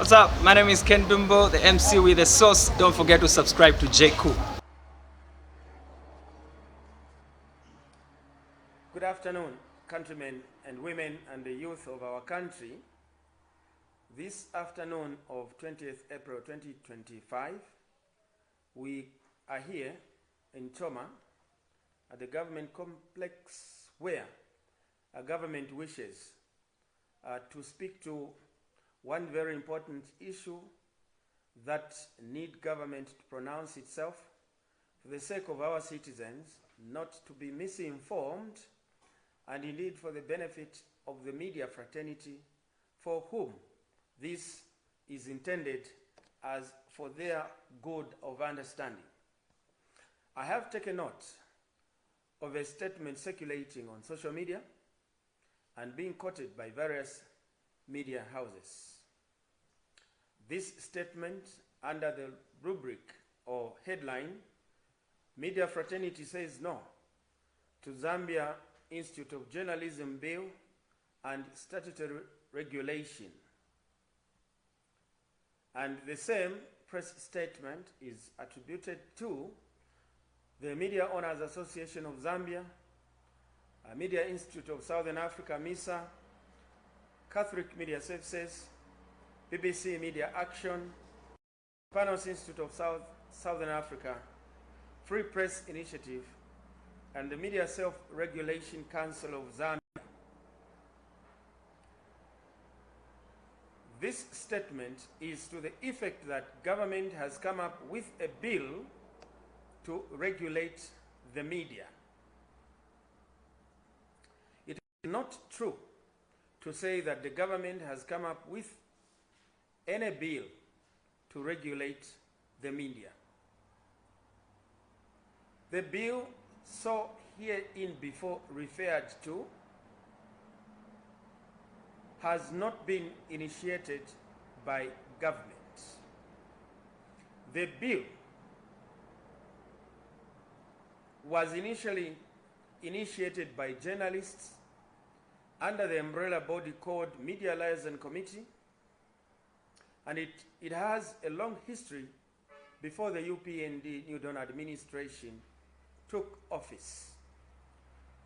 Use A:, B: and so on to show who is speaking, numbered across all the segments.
A: What's up? My name is Ken Dumbo, the MC with the sauce. Don't forget to subscribe to J Cool.
B: Good afternoon, countrymen and women and the youth of our country. This afternoon of 20th April 2025, we are here in Choma at the government complex where our government wishes to speak to one very important issue that need government to pronounce itself for the sake of our citizens, not to be misinformed, and indeed for the benefit of the media fraternity for whom this is intended as for their good of understanding. I have taken note of a statement circulating on social media and being quoted by various media houses. This statement, under the rubric or headline, Media Fraternity says no to Zambia Institute of Journalism Bill and Statutory Regulation. And the same press statement is attributed to the Media Owners Association of Zambia, Media Institute of Southern Africa, MISA, Catholic Media Services, BBC Media Action, Panos Institute of Southern Africa, Free Press Initiative, and the Media Self-Regulation Council of Zambia. This statement is to the effect that government has come up with a bill to regulate the media. It is not true to say that the government has come up with any bill to regulate the media. The bill so herein before referred to has not been initiated by government. The bill was initially initiated by journalists under the umbrella body called Media Liaison Committee, and it has a long history before the UPND New Dawn administration took office.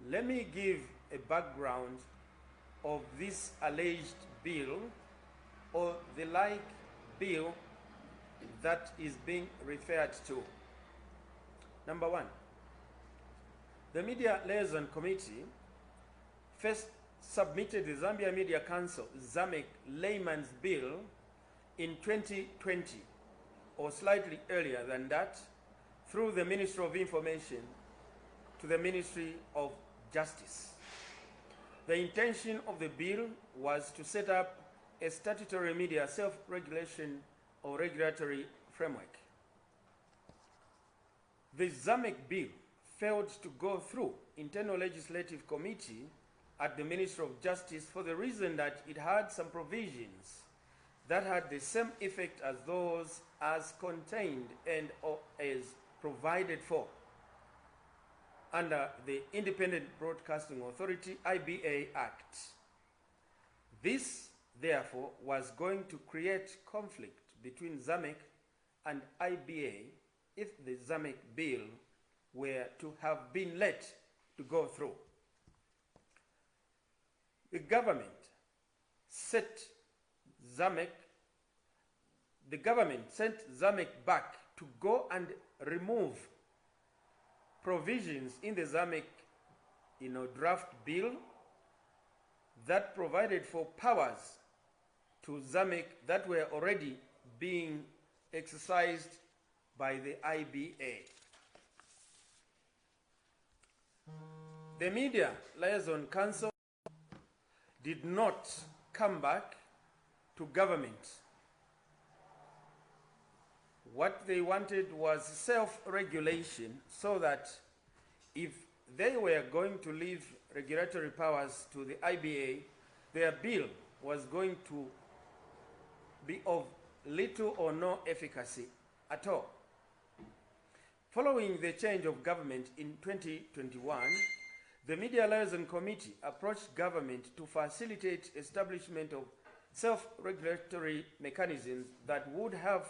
B: Let me give a background of this alleged bill or the like bill that is being referred to. Number one, the Media Liaison Committee first submitted the Zambia Media Council, ZAMEC Layman's Bill in 2020, or slightly earlier than that, through the Ministry of Information to the Ministry of Justice. The intention of the bill was to set up a statutory media self-regulation or regulatory framework. The ZAMEC bill failed to go through internal legislative committee at the Ministry of Justice for the reason that it had some provisions that had the same effect as those as contained and or as provided for under the Independent Broadcasting Authority IBA Act. This, therefore, was going to create conflict between ZAMEC and IBA if the ZAMEC bill were to have been let to go through. The government sent ZAMEC back to go and remove provisions in the ZAMEC draft bill that provided for powers to ZAMEC that were already being exercised by the IBA. The Media Liaison Council did not come back to government. What they wanted was self-regulation, so that if they were going to leave regulatory powers to the IBA, their bill was going to be of little or no efficacy at all. Following the change of government in 2021, the Media Liaison Committee approached government to facilitate establishment of self-regulatory mechanisms that would have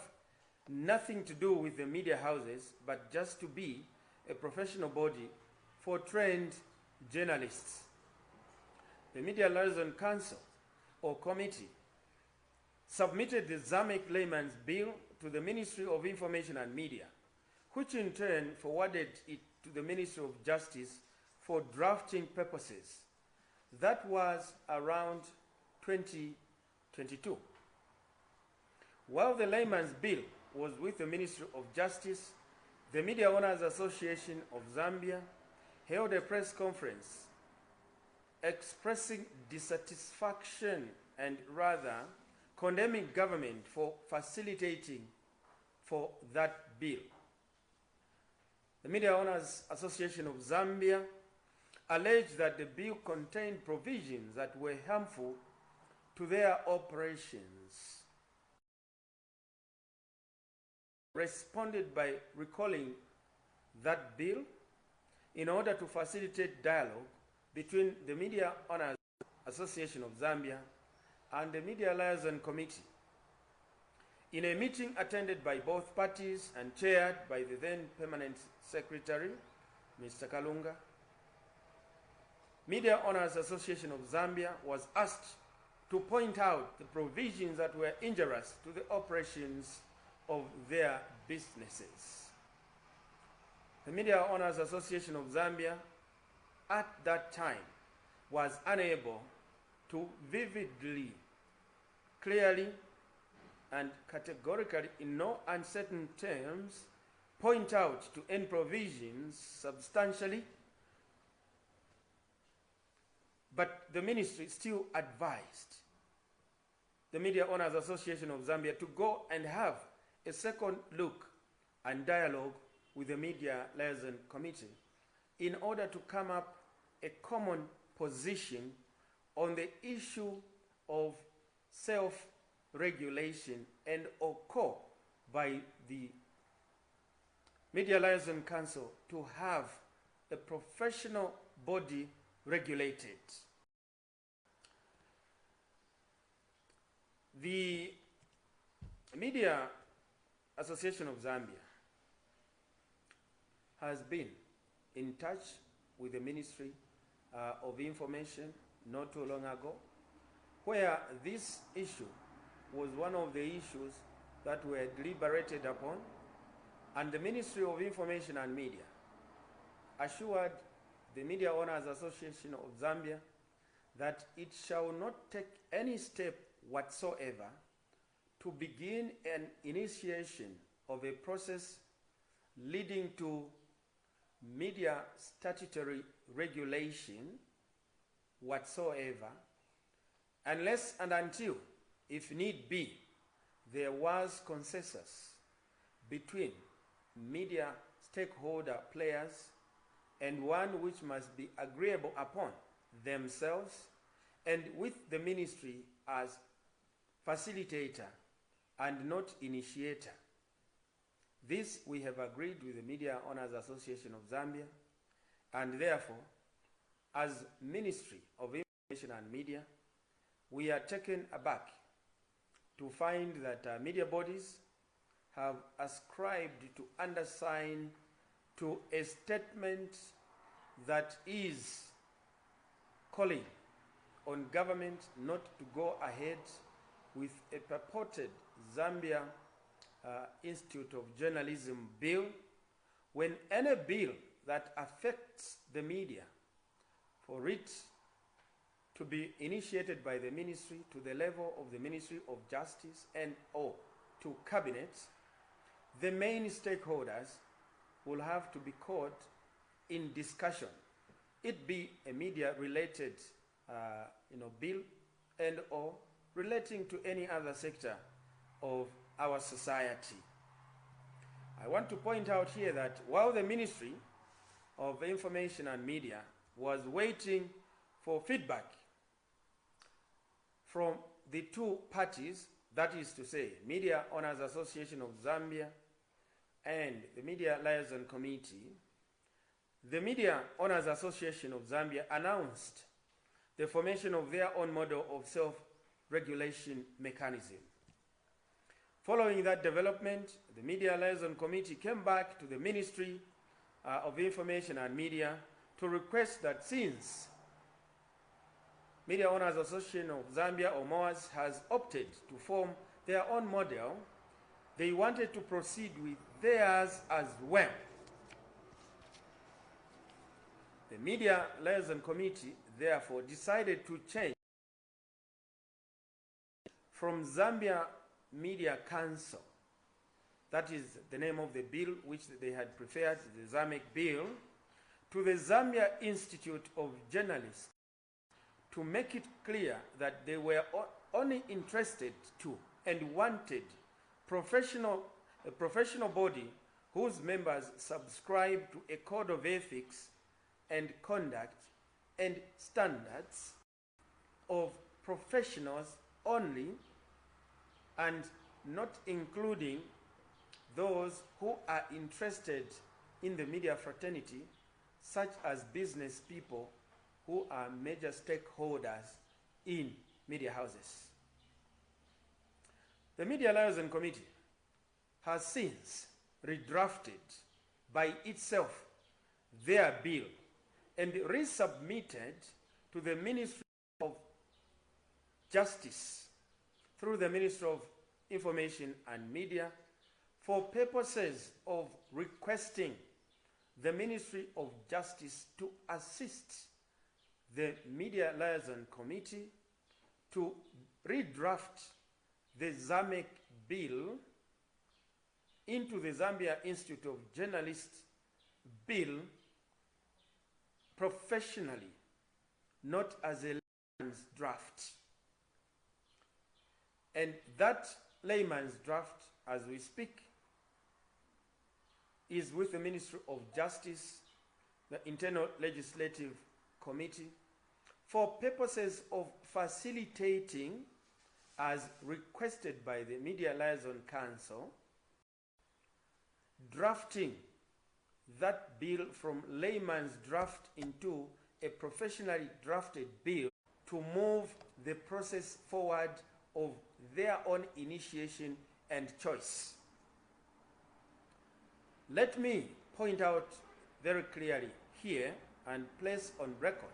B: nothing to do with the media houses, but just to be a professional body for trained journalists. The Media Liaison Council or Committee submitted the ZAMEC Layman's Bill to the Ministry of Information and Media, which in turn forwarded it to the Ministry of Justice for drafting purposes. That was around 2022. While the Layman's Bill was with the Ministry of Justice, the Media Owners Association of Zambia held a press conference expressing dissatisfaction and rather condemning government for facilitating for that bill. The Media Owners Association of Zambia alleged that the bill contained provisions that were harmful to their operations. Responded by recalling that bill in order to facilitate dialogue between the Media Owners Association of Zambia and the Media Liaison Committee. In a meeting attended by both parties and chaired by the then Permanent Secretary, Mr. Kalunga, Media Owners Association of Zambia was asked to point out the provisions that were injurious to the operations of their businesses. The Media Owners Association of Zambia at that time was unable to vividly, clearly, and categorically, in no uncertain terms, point out to any provisions substantially, but the ministry still advised the Media Owners Association of Zambia to go and have a second look and dialogue with the Media Liaison Committee in order to come up a common position on the issue of self-regulation and or call by the Media Liaison Council to have a professional body regulated. The Media Association of Zambia has been in touch with the Ministry of Information not too long ago, where this issue was one of the issues that were deliberated upon, and the Ministry of Information and Media assured the Media Owners Association of Zambia that it shall not take any step whatsoever to begin an initiation of a process leading to media statutory regulation whatsoever, unless and until, if need be, there was consensus between media stakeholder players and one which must be agreeable upon themselves and with the ministry as facilitator and not initiator. This we have agreed with the Media Owners Association of Zambia, and therefore, as Ministry of Information and Media, we are taken aback to find that media bodies have ascribed to undersign to a statement that is calling on government not to go ahead with a purported Zambia Institute of Journalism bill, when any bill that affects the media, for it to be initiated by the ministry to the level of the Ministry of Justice and or to cabinet, the main stakeholders will have to be caught in discussion. It be a media-related bill and or relating to any other sector of our society. I want to point out here that while the Ministry of Information and Media was waiting for feedback from the two parties, that is to say, Media Owners Association of Zambia and the Media Liaison Committee, the Media Owners Association of Zambia announced the formation of their own model of regulation mechanism. Following that development, the Media Liaison Committee came back to the Ministry of Information and Media to request that since Media Owners Association of Zambia, or MOAS, has opted to form their own model, they wanted to proceed with theirs as well. The Media Liaison Committee therefore decided to change from Zambia Media Council, that is the name of the bill which they had preferred, the ZAMEC bill, to the Zambia Institute of Journalists, to make it clear that they were only interested to and wanted a professional body whose members subscribe to a code of ethics and conduct and standards of professionals only, and not including those who are interested in the media fraternity, such as business people who are major stakeholders in media houses. The Media Liaison Committee has since redrafted by itself their bill and resubmitted to the Ministry of Justice through the Ministry of Information and Media for purposes of requesting the Ministry of Justice to assist the Media Liaison Committee to redraft the ZAMEC bill into the Zambia Institute of Journalists bill professionally, not as a layman's draft. And that layman's draft, as we speak, is with the Ministry of Justice, the Internal Legislative Committee, for purposes of facilitating, as requested by the Media Liaison Council, drafting that bill from layman's draft into a professionally drafted bill to move the process forward of their own initiation and choice. Let me point out very clearly here and place on record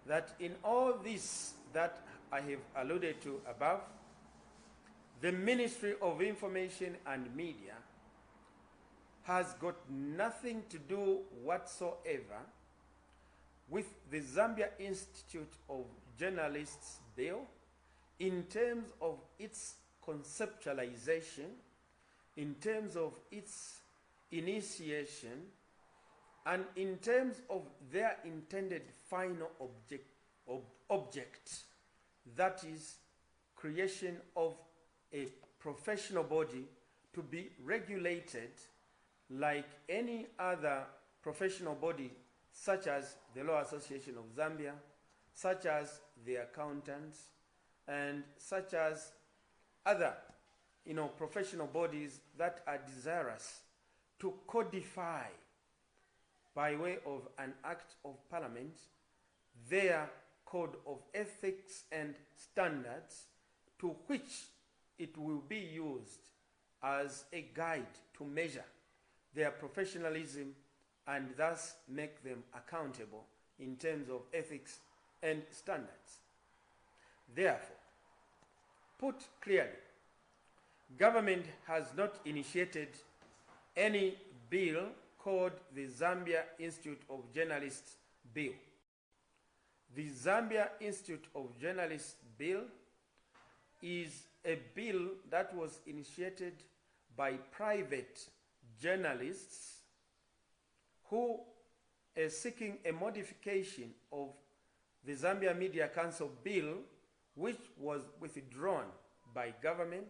B: that in all this that I have alluded to above, the Ministry of Information and Media has got nothing to do whatsoever with the Zambia Institute of Journalists bill in terms of its conceptualization, in terms of its initiation, and in terms of their intended final object, that is, creation of a professional body to be regulated like any other professional body, such as the Law Association of Zambia, such as the accountants, and such as other professional bodies that are desirous to codify by way of an act of parliament their code of ethics and standards, to which it will be used as a guide to measure their professionalism and thus make them accountable in terms of ethics and standards. Therefore, put clearly, government has not initiated any bill called the Zambia Institute of Journalists Bill. The Zambia Institute of Journalists Bill is a bill that was initiated by private journalists who are seeking a modification of the Zambia Media Council bill, which was withdrawn by government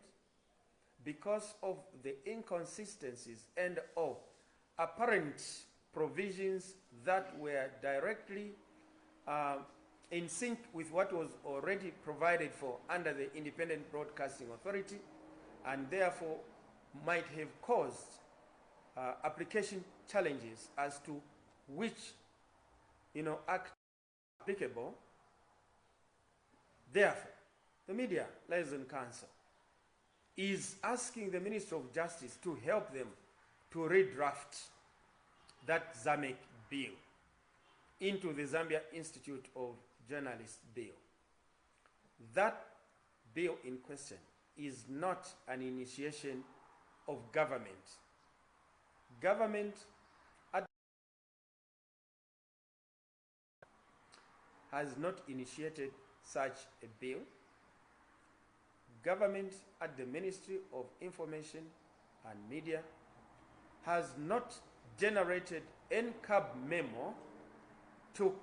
B: because of the inconsistencies and or apparent provisions that were directly in sync with what was already provided for under the Independent Broadcasting Authority, and therefore might have caused application challenges as to which act applicable. Therefore, the Media Liaison Council is asking the Ministry of Justice to help them to redraft that ZAMEC bill into the Zambia Institute of Journalists bill. That bill in question is not an initiation of government. Government has not initiated such a bill. Government at the Ministry of Information and Media has not generated NCAB memo to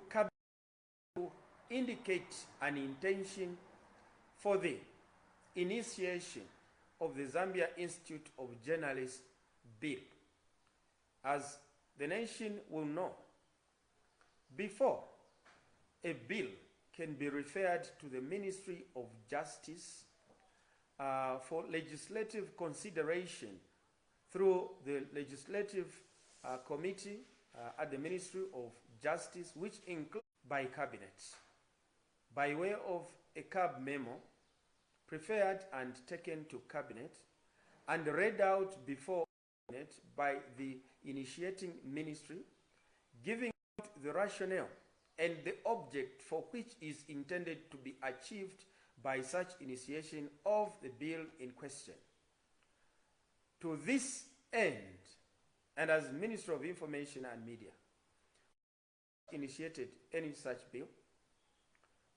B: indicate an intention for the initiation of the Zambia Institute of Journalists bill. As the nation will know, before a bill can be referred to the Ministry of Justice for legislative consideration through the Legislative Committee at the Ministry of Justice, which includes by Cabinet, by way of a CAB memo prepared and taken to Cabinet and read out before Cabinet by the initiating ministry, giving out the rationale and the object for which is intended to be achieved by such initiation of the bill in question. To this end, and as Minister of Information and Media, initiated any such bill,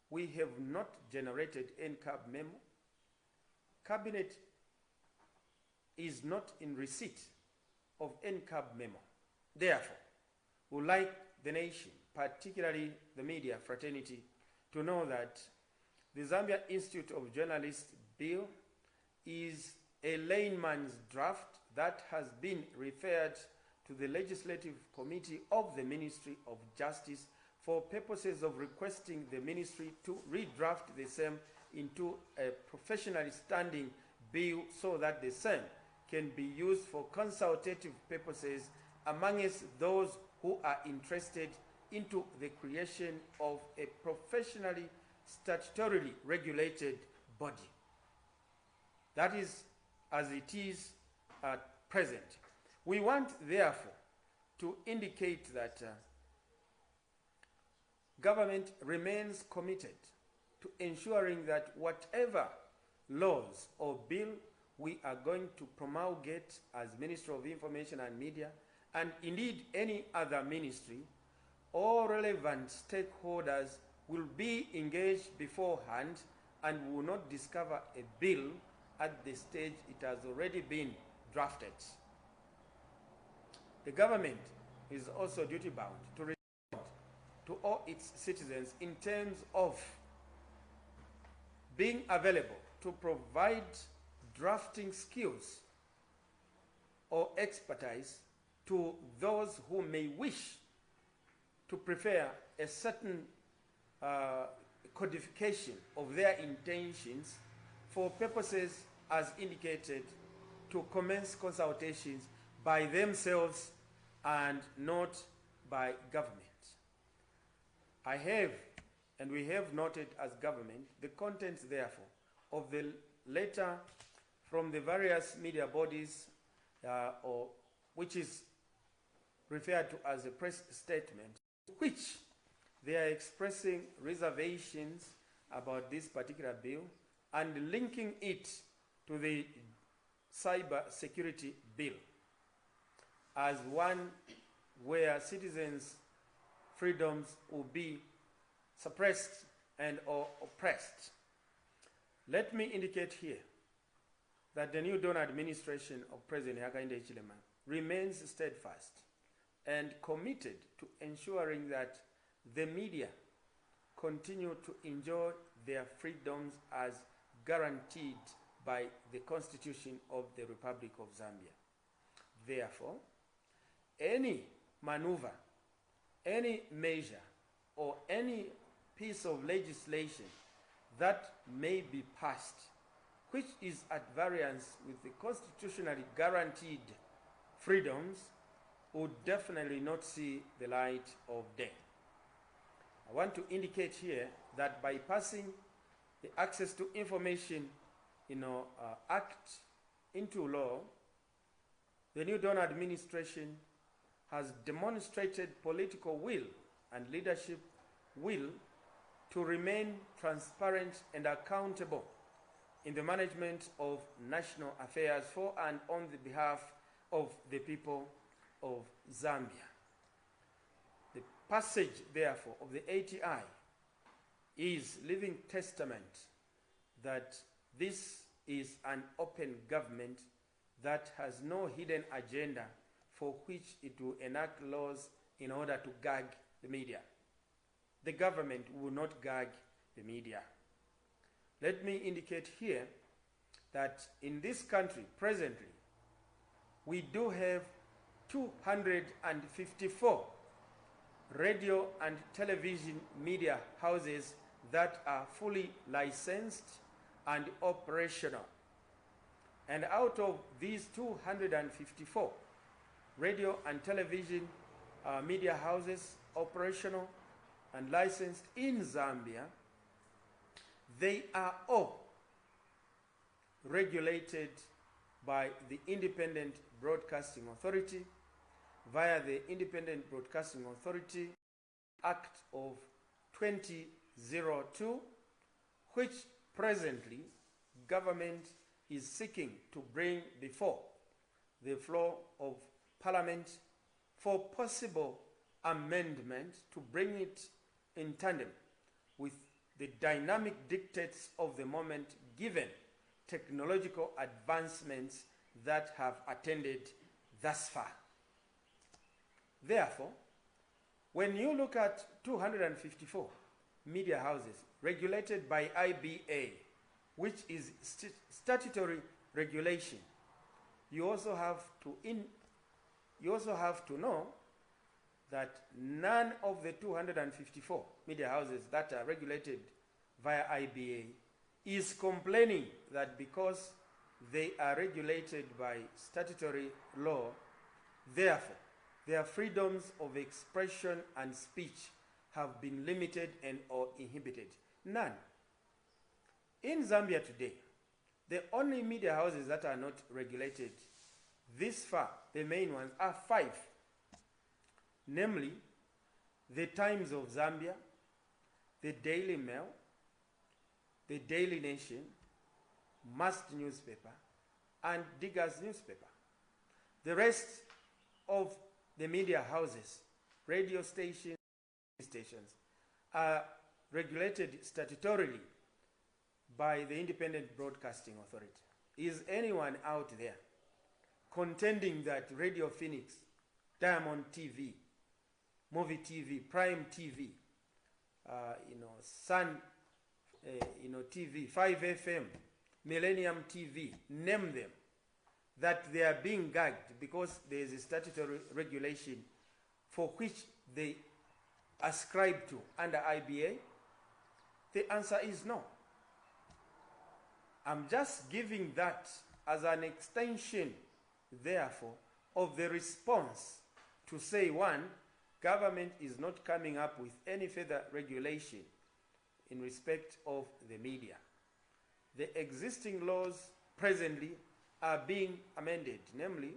B: we have not generated any CAB memo. Cabinet is not in receipt of any CAB memo. Therefore, we would like the nation, particularly the media fraternity, to know that the Zambia Institute of Journalists bill is a layman's draft that has been referred to the Legislative Committee of the Ministry of Justice for purposes of requesting the ministry to redraft the same into a professionally standing bill so that the same can be used for consultative purposes amongst those who are interested into the creation of a professionally statutorily regulated body. That is as it is at present. We want, therefore, to indicate that government remains committed to ensuring that whatever laws or bill we are going to promulgate as Ministry of Information and Media, and indeed any other ministry, all relevant stakeholders will be engaged beforehand and will not discover a bill at the stage it has already been drafted. The government is also duty-bound to respond to all its citizens in terms of being available to provide drafting skills or expertise to those who may wish to prepare a certain codification of their intentions for purposes as indicated to commence consultations by themselves and not by government. I have, and we have noted as government, the contents, therefore, of the letter from the various media bodies, or which is referred to as a press statement, which they are expressing reservations about this particular bill and linking it to the cyber security bill as one where citizens' freedoms will be suppressed and or oppressed. Let me indicate here that the New Dawn administration of President Hakainde Hichilema remains steadfast and committed to ensuring that the media continue to enjoy their freedoms as guaranteed by the Constitution of the Republic of Zambia. Therefore, any maneuver, any measure, or any piece of legislation that may be passed which is at variance with the constitutionally guaranteed freedoms would definitely not see the light of day. I want to indicate here that by passing the Access to Information Act into law, the new Dawn administration has demonstrated political will and leadership will to remain transparent and accountable in the management of national affairs for and on the behalf of the people of Zambia. The passage, therefore, of the ATI is living testament that this is an open government that has no hidden agenda for which it will enact laws in order to gag the media. The government will not gag the media. Let me indicate here that in this country presently, we do have 254 radio and television media houses that are fully licensed and operational. And out of these 254 radio and television media houses operational and licensed in Zambia, they are all regulated by the Independent Broadcasting Authority via the Independent Broadcasting Authority Act of 2002, which presently government is seeking to bring before the floor of Parliament for possible amendment to bring it in tandem with the dynamic dictates of the moment given technological advancements that have attended thus far. Therefore, when you look at 254 media houses regulated by IBA, which is statutory regulation, you also have to know that none of the 254 media houses that are regulated via IBA is complaining that because they are regulated by statutory law, therefore their freedoms of expression and speech have been limited and or inhibited. None. In Zambia today, the only media houses that are not regulated this far, the main ones, are 5. Namely, the Times of Zambia, the Daily Mail, the Daily Nation, Must newspaper, and Diggers newspaper. The rest of the media houses, radio stations, are regulated statutorily by the Independent Broadcasting Authority. Is anyone out there contending that Radio Phoenix, Diamond TV, Movie TV, Prime TV, Sun, TV, 5FM, Millennium TV, name them, that they are being gagged because there is a statutory regulation for which they ascribe to under IBA? The answer is no. I'm just giving that as an extension, therefore, of the response to say, one, government is not coming up with any further regulation in respect of the media. The existing laws presently are being amended, namely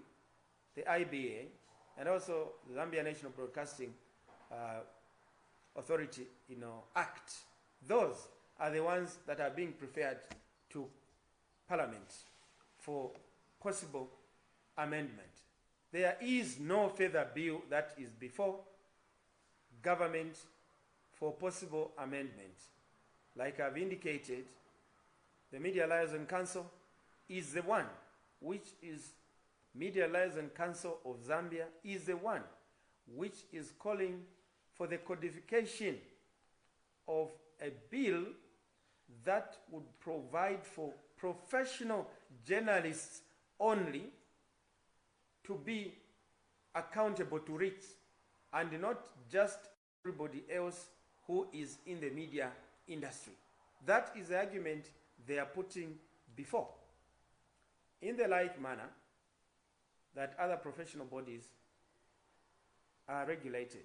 B: the IBA and also the Zambia National Broadcasting Authority Act. Those are the ones that are being preferred to Parliament for possible amendment. There is no further bill that is before government for possible amendment. Like I've indicated, the Media Liaison Council is the one, which is Media Liaison Council of Zambia is the one which is calling for the codification of a bill that would provide for professional journalists only to be accountable to it, and not just everybody else who is in the media industry. That is the argument they are putting before. In the like manner that other professional bodies are regulated.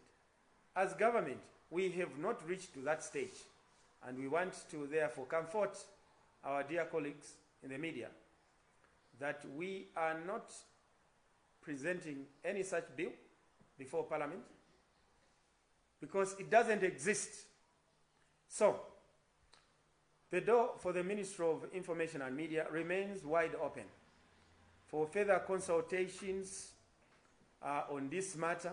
B: As government, we have not reached to that stage And we want to therefore comfort our dear colleagues in the media that we are not presenting any such bill before Parliament because it doesn't exist. So, the door for the Ministry of Information and Media remains wide open for further consultations on this matter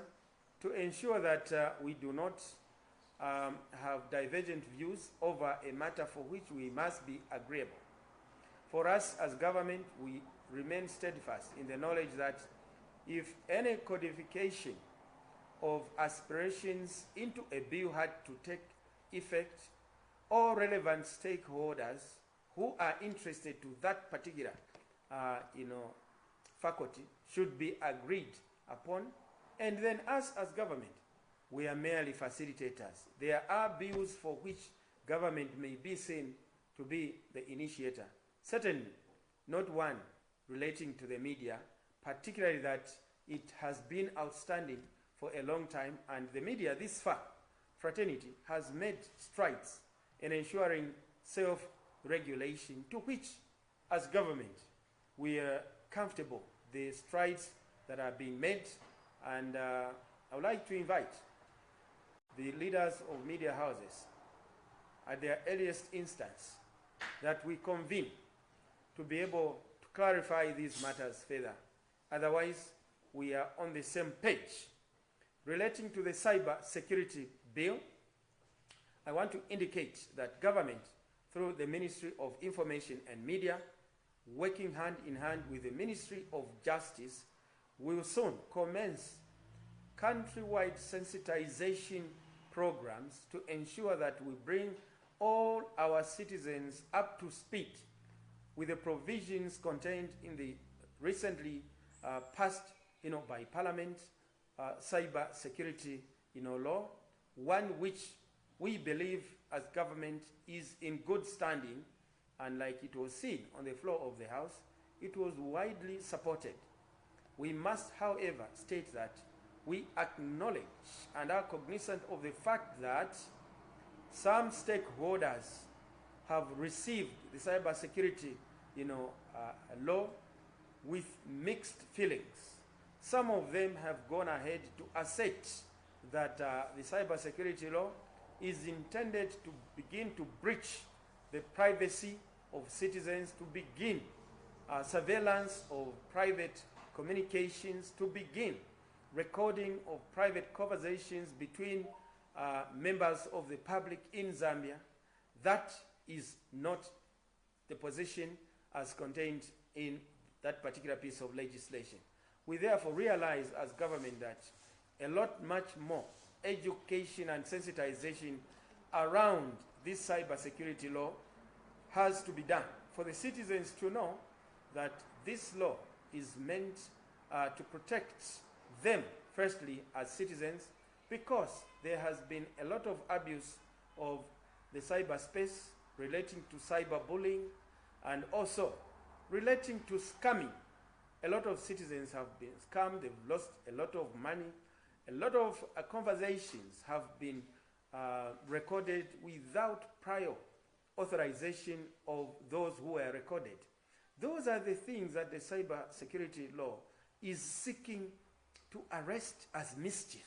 B: to ensure that we do not have divergent views over a matter for which we must be agreeable. For us as government, we remain steadfast in the knowledge that if any codification of aspirations into a bill had to take effect, all relevant stakeholders who are interested to that particular faculty should be agreed upon, and then us as government, we are merely facilitators. There are bills for which government may be seen to be the initiator. Certainly not one relating to the media, particularly that it has been outstanding for a long time, and the media this far, fraternity, has made strides in ensuring self-regulation, to which, as government, we are comfortable the strides that are being made, and I would like to invite the leaders of media houses at their earliest instance that we convene to be able to clarify these matters further. Otherwise, we are on the same page. Relating to the cyber security bill, I want to indicate that government, through the Ministry of Information and Media, working hand in hand with the Ministry of Justice, will soon commence countrywide sensitization programs to ensure that we bring all our citizens up to speed with the provisions contained in the recently passed by Parliament cyber security law, one which we believe as government is in good standing, and like it was seen on the floor of the House, it was widely supported. We must, however, state that we acknowledge and are cognizant of the fact that some stakeholders have received the cybersecurity law with mixed feelings. Some of them have gone ahead to assert that the cybersecurity law is intended to begin to breach the privacy of citizens, to begin surveillance of private communications, to begin recording of private conversations between members of the public in Zambia. That is not the position as contained in that particular piece of legislation. We therefore realize as government that a lot much more education and sensitization around this cybersecurity law has to be done for the citizens to know that this law is meant to protect them, firstly, as citizens, because there has been a lot of abuse of the cyberspace relating to cyberbullying and also relating to scamming. A lot of citizens have been scammed, they've lost a lot of money, a lot of conversations have been recorded without prior authorization of those who were recorded. Those are the things that the cyber security law is seeking to arrest as mischief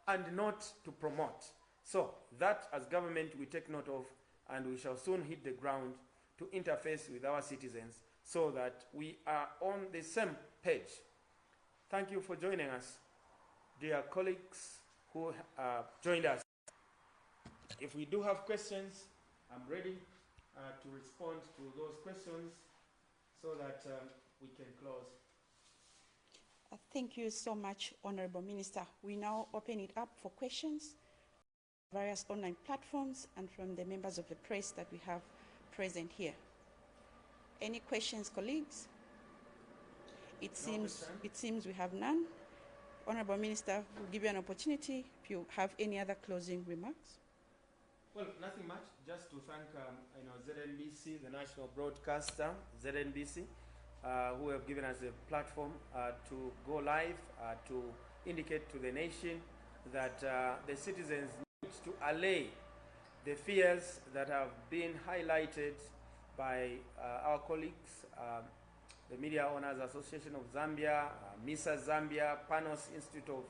B: and not to promote. So that as government we take note of, and we shall soon hit the ground to interface with our citizens so that we are on the same page. Thank you for joining us, dear colleagues who joined us. If we do have questions, I'm ready to respond to those questions so that we can close.
C: Thank you so much, Honorable Minister. We now open it up for questions, various online platforms, and from the members of the press that we have present here. Any questions, colleagues? It seems we have none. Honorable Minister, we'll give you an opportunity if you have any other closing remarks.
B: Well, nothing much. Just to thank ZNBC, the national broadcaster, ZNBC, who have given us a platform to go live, to indicate to the nation that the citizens need to allay the fears that have been highlighted by our colleagues, the Media Owners Association of Zambia, MISA Zambia, Panos Institute of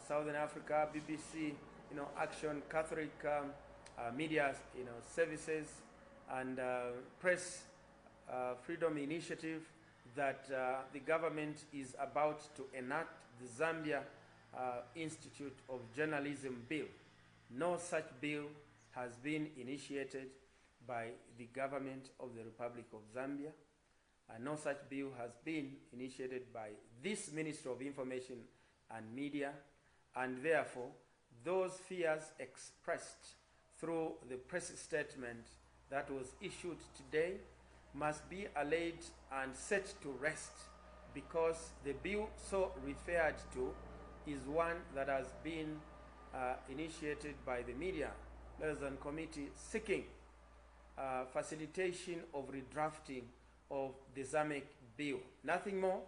B: Southern Africa, BBC, Action Catholic Media, Services, and Press Freedom Initiative, that the government is about to enact the Zambia Institute of Journalism Bill. No such bill has been initiated by the government of the Republic of Zambia. No such bill has been initiated by this Ministry of Information and Media, and therefore those fears expressed through the press statement that was issued today must be allayed and set to rest, because the bill so referred to is one that has been initiated by the Media Liaison Committee seeking facilitation of redrafting of the ZAMEC bill. Nothing more,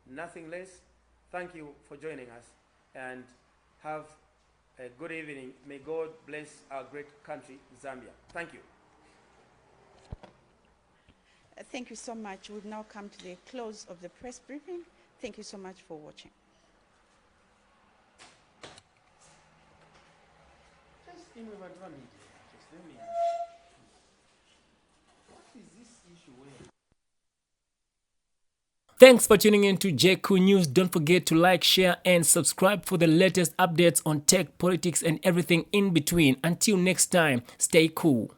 B: nothing less. Thank you for joining us, and have a good evening. May God bless our great country, Zambia. Thank you.
C: Thank you so much. We've now come to the close of the press briefing. Thank you so much for watching.
D: Thanks for tuning in to JQ News. Don't forget to like, share, and subscribe for the latest updates on tech, politics, and everything in between. Until next time, stay cool.